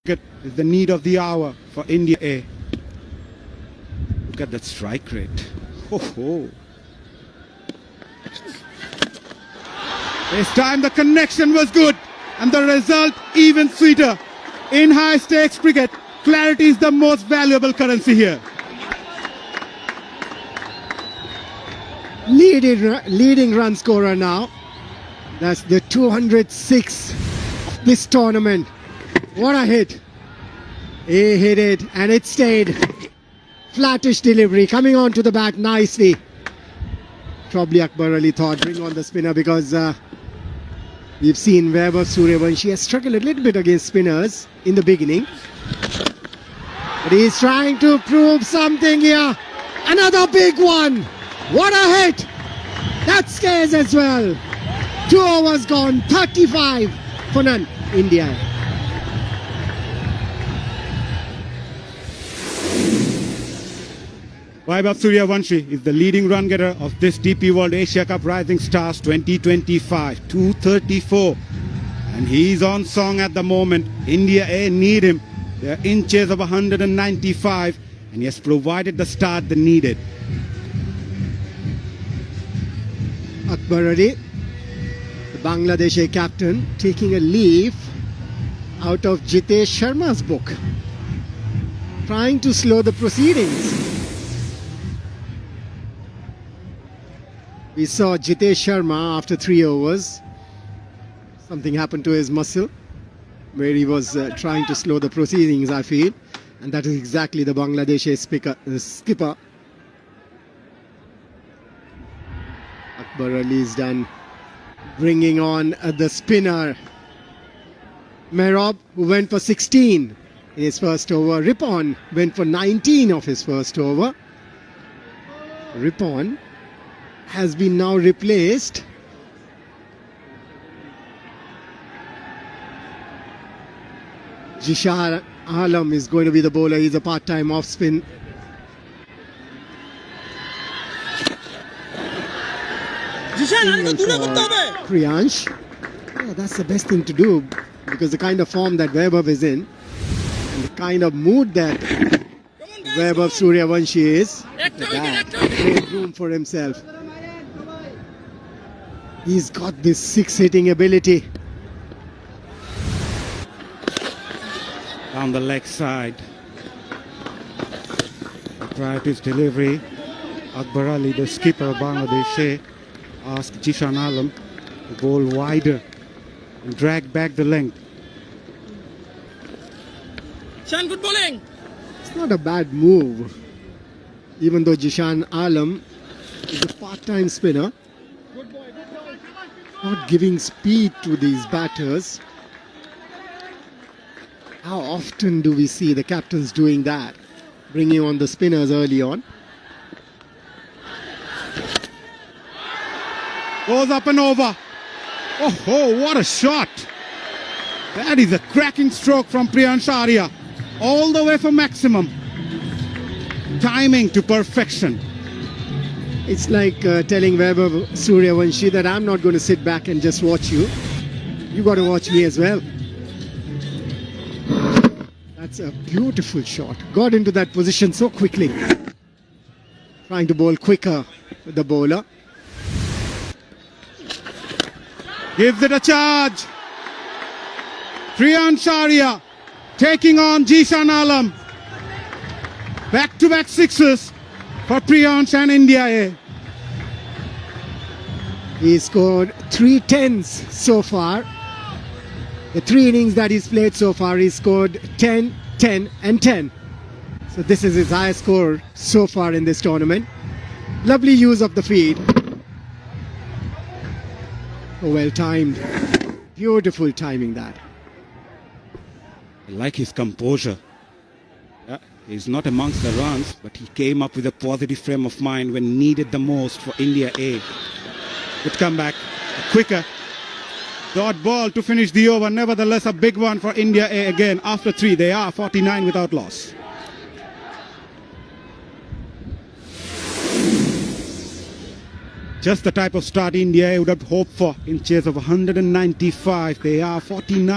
Is the need of the hour for India A. Look at that strike rate. Ho. This time the connection was good and the result even sweeter. In high stakes cricket, clarity is the most valuable currency here. Leading run scorer now. That's the 206 of this tournament. What a hit. He hit it and it stayed. Flattish delivery coming onto the bat nicely. Probably Akbar Ali thought bring on the spinner because we've seen Vaibhav Sooryavanshi has struggled a little bit against spinners in the beginning. But he's trying to prove something here. Another big one. What a hit. That scares as well. 2 overs gone. 35 for none. India. Vaibhav Sooryavanshi is the leading run getter of this DP World Asia Cup Rising Stars 2025, 234. And he's on song at the moment. India A need him. They're in chase of 195 and he has provided the start they needed. Akbar Ali, the Bangladeshi captain, taking a leaf out of Jitesh Sharma's book. Trying to slow the proceedings. We saw Jitesh Sharma after 3 overs. Something happened to his muscle where he was trying to slow the proceedings, I feel. And that is exactly the Bangladeshi skipper. Akbar Ali is done bringing on the spinner. Mehrob, who went for 16 in his first over. Rippon went for 19 of his first over. Rippon has been now replaced. Jishan Alam is going to be the bowler. He's a part-time off-spin. Priyansh. Yeah, that's the best thing to do because the kind of form that Vaibhav is in and the kind of mood that Vaibhav Sooryavanshi is, great room for himself. He's got this 6-hitting ability. Down the leg side. Prior to his delivery, Akbar Ali, the skipper of Bangladesh, asked Jishan Alam to bowl wider and drag back the length. Jishan, good bowling. It's not a bad move, even though Jishan Alam is a part-time spinner. Not giving speed to these batters. How often do we see the captains doing that? Bringing on the spinners early on. Goes up and over. Oh, what a shot. That is a cracking stroke from Priyansh Arya. All the way for maximum. Timing to perfection. It's like telling Vaibhav Sooryavanshi that I'm not going to sit back and just watch you. You got to watch me as well. That's a beautiful shot. Got into that position so quickly. Trying to bowl quicker with the bowler. Gives it a charge. Priyansh Arya taking on Jishan Alam. Back-to-back sixes for Priyansh and India A. He scored 3 10s so far. The 3 innings that he's played so far, he scored 10, 10 and 10. So this is his highest score so far in this tournament. Lovely use of the feed. Oh, well timed. Beautiful timing that. I like his composure. Yeah, he's not amongst the runs, but he came up with a positive frame of mind when needed the most for India A. Good comeback, quicker. Dot ball to finish the over. Nevertheless, a big one for India A again. After 3, they are 49 without loss. Just the type of start India would have hoped for in chase of 195. They are 49.